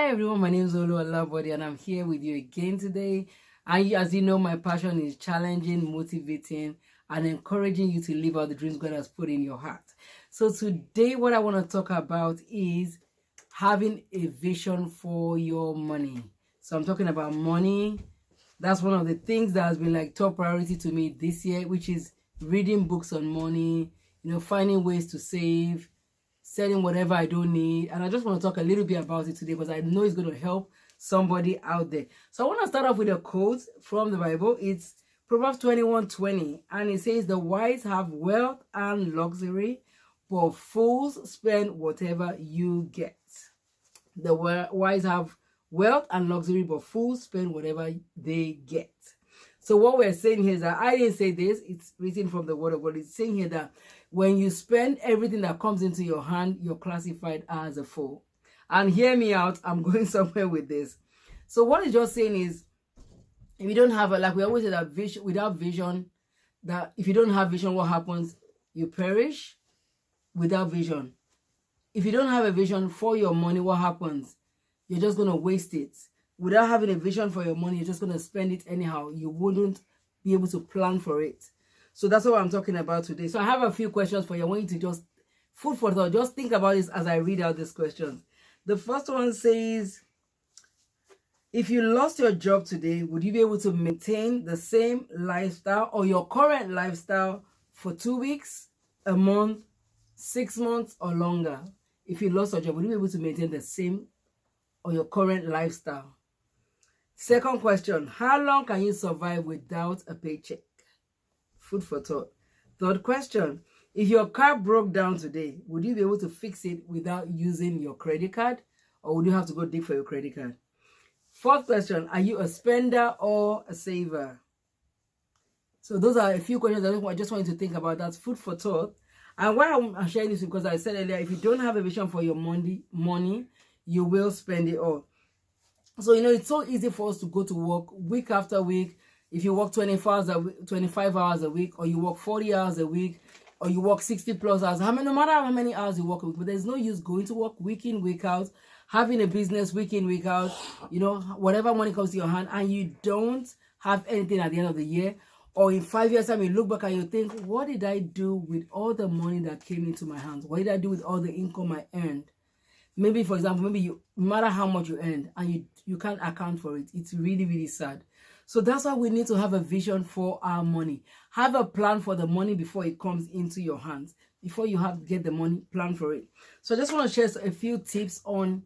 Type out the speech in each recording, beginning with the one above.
Hi everyone, my name is Olu Olabode and I'm here with you again today. And as you know, my passion is challenging, motivating, and encouraging you to live out the dreams God has put in your heart. So today, what I want to talk about is having a vision for your money. So I'm talking about money. That's one of the things that has been like top priority to me this year, which is reading books on money, finding ways to save, selling whatever I don't need. And I just want to talk a little bit about it today because I know it's going to help somebody out there. So I want to start off with a quote from the Bible. It's Proverbs 21:20, and it says, "The wise have wealth and luxury, but fools spend whatever you get." The wise have wealth and luxury, but fools spend whatever they get. So what we're saying here is that I didn't say this, it's written from the word of God. It's saying here that when you spend everything that comes into your hand, you're classified as a fool. And hear me out, I'm going somewhere with this. So what it's just saying is, if you don't have like we always say that vision, without vision, that if you don't have vision, what happens? You perish without vision. If you don't have a vision for your money, what happens? You're just going to waste it. Without having a vision for your money, you're just going to spend it anyhow. You wouldn't be able to plan for it. So that's what I'm talking about today. So I have a few questions for you. I want you to just, food for thought, just think about this as I read out these questions. The first one says, if you lost your job today, would you be able to maintain the same lifestyle or your current lifestyle for 2 weeks, a month, 6 months, or longer? If you lost your job, would you be able to maintain the same or your current lifestyle? Second question, how long can you survive without a paycheck? Food for thought. Third question, if your car broke down today, would you be able to fix it without using your credit card, or would you have to go dig for your credit card? Fourth question, are you a spender or a saver? So those are a few questions I just want you to think about. That's food for thought. And why I'm sharing this, because I said earlier, if you don't have a vision for your money, you will spend it all. So, it's so easy for us to go to work week after week. If you work 25 hours a week, or you work 40 hours a week, or you work 60 plus hours, no matter how many hours you work a week, but there's no use going to work week in, week out, having a business week in, week out, whatever money comes to your hand, and you don't have anything at the end of the year. Or in 5 years' time, you look back and you think, what did I do with all the money that came into my hands? What did I do with all the income I earned? Maybe, for example, no matter how much you earn and you can't account for it. It's really, really sad. So that's why we need to have a vision for our money. Have a plan for the money before it comes into your hands. Before you get the money, plan for it. So I just want to share a few tips on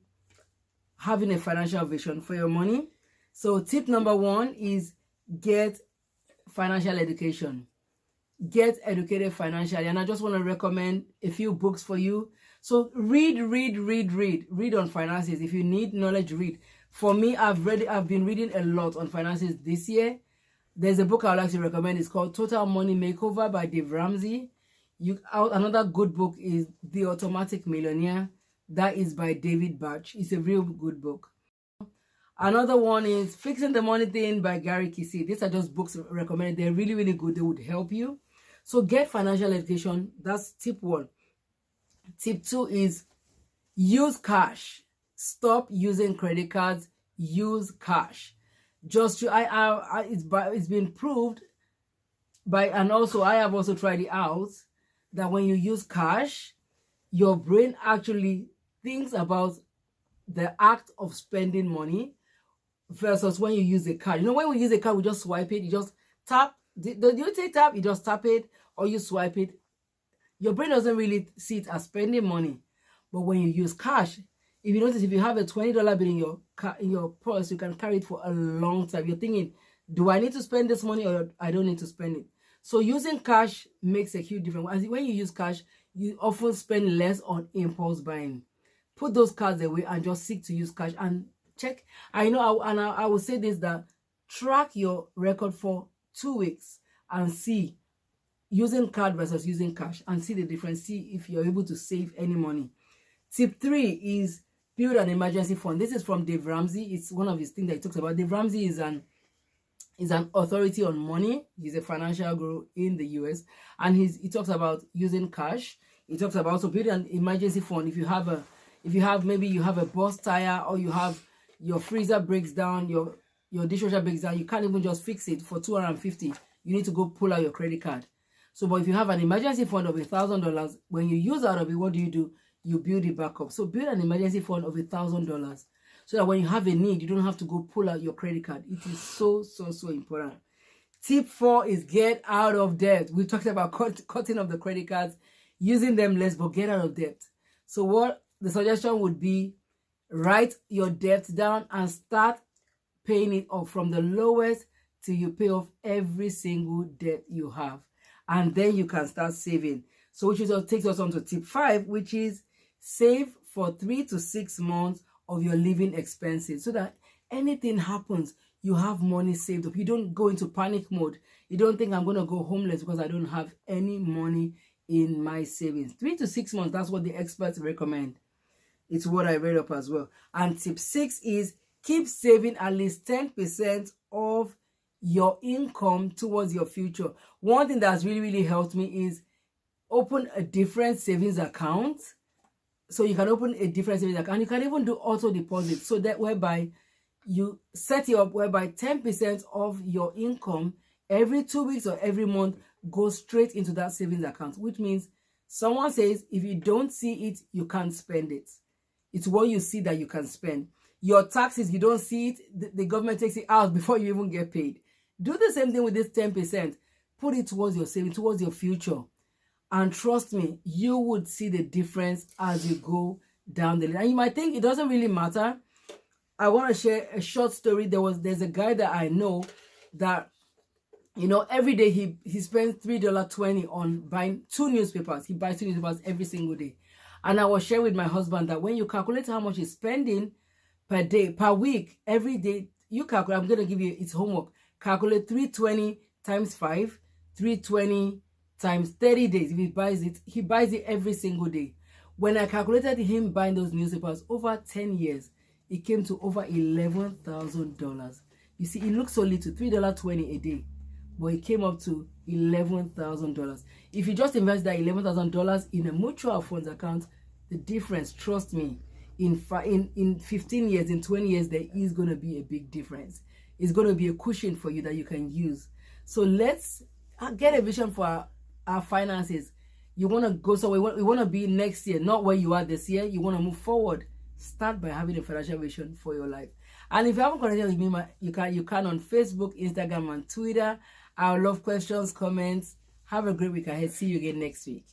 having a financial vision for your money. So tip number 1 is get financial education. Get educated financially. And I just want to recommend a few books for you. So read on finances. If you need knowledge, read. For me, I've been reading a lot on finances this year. There's a book I would like to recommend. It's called Total Money Makeover by Dave Ramsey. Another good book is The Automatic Millionaire. That is by David Bach. It's a real good book. Another one is Fixing the Money Thing by Gary Keesee. These are just books recommended. They're really, really good. They would help you. So get financial education. That's tip 1. Tip 2 is use cash. Stop using credit cards. Use cash. It's been proved and also I have also tried it out, that when you use cash, your brain actually thinks about the act of spending money versus when you use a card. When we use a card, we just swipe it. You just tap. Do you say tap? You just tap it or you swipe it. Your brain doesn't really see it as spending money. But when you use cash, if you notice, if you have a $20 bill in your purse, you can carry it for a long time. You're thinking, do I need to spend this money or I don't need to spend it? So using cash makes a huge difference. When you use cash, you often spend less on impulse buying. Put those cards away and just seek to use cash and check. I will say this, that track your record for 2 weeks and see using card versus using cash and see the difference. See if you're able to save any money. Tip 3 is build an emergency fund. This is from Dave Ramsey. It's one of his things that he talks about. Dave Ramsey is an authority on money. He's a financial guru in the US, and he talks about using cash. He talks about also building an emergency fund. If you have maybe you have a bust tire, or you have your freezer breaks down, your dishwasher breaks down, you can't even just fix it for $250. You need to go pull out your credit card. So, but if you have an emergency fund of $1,000, when you use out of it, what do? You build it back up. So build an emergency fund of $1,000 so that when you have a need, you don't have to go pull out your credit card. It is so important. Tip 4 is get out of debt. We talked about cutting off the credit cards, using them less, but get out of debt. So what the suggestion would be, write your debt down and start paying it off from the lowest till you pay off every single debt you have. And then you can start saving. So which takes us on to tip 5, which is save for 3 to 6 months of your living expenses so that anything happens, you have money saved up. You don't go into panic mode. You don't think I'm going to go homeless because I don't have any money in my savings. 3 to 6 months, that's what the experts recommend. It's what I read up as well. And tip 6 is keep saving at least 10% of your income towards your future. One thing that's really helped me is open a different savings account. So you can open a different savings account. You can even do auto deposit, so that whereby you set it up whereby 10% of your income every 2 weeks or every month goes straight into that savings account, which means someone says if you don't see it, you can't spend it. It's what you see that you can spend. Your taxes, you don't see it, the government takes it out before you even get paid. Do the same thing with this 10%. Put it towards your saving, towards your future. And trust me, you would see the difference as you go down the line. And you might think it doesn't really matter. I want to share a short story. There's a guy that I know that, every day he spends $3.20 on buying 2 newspapers. He buys 2 newspapers every single day. And I was sharing with my husband that when you calculate how much he's spending per day, per week, every day, you calculate, I'm going to give you its homework. Calculate 320 times 5, 320 times 30 days. If he buys it every single day. When I calculated him buying those newspapers over 10 years, it came to over $11,000. You see, it looks so little, $3.20 a day, but it came up to $11,000. If you just invest that $11,000 in a mutual funds account, the difference, trust me, in 15 years, in 20 years, there is going to be a big difference. It's going to be a cushion for you that you can use. So let's get a vision for our finances. You want to go somewhere. We want to be next year, not where you are this year. You want to move forward. Start by having a financial vision for your life. And if you haven't connected with me, you can on Facebook, Instagram, and Twitter. I love questions, comments. Have a great week ahead. See you again next week.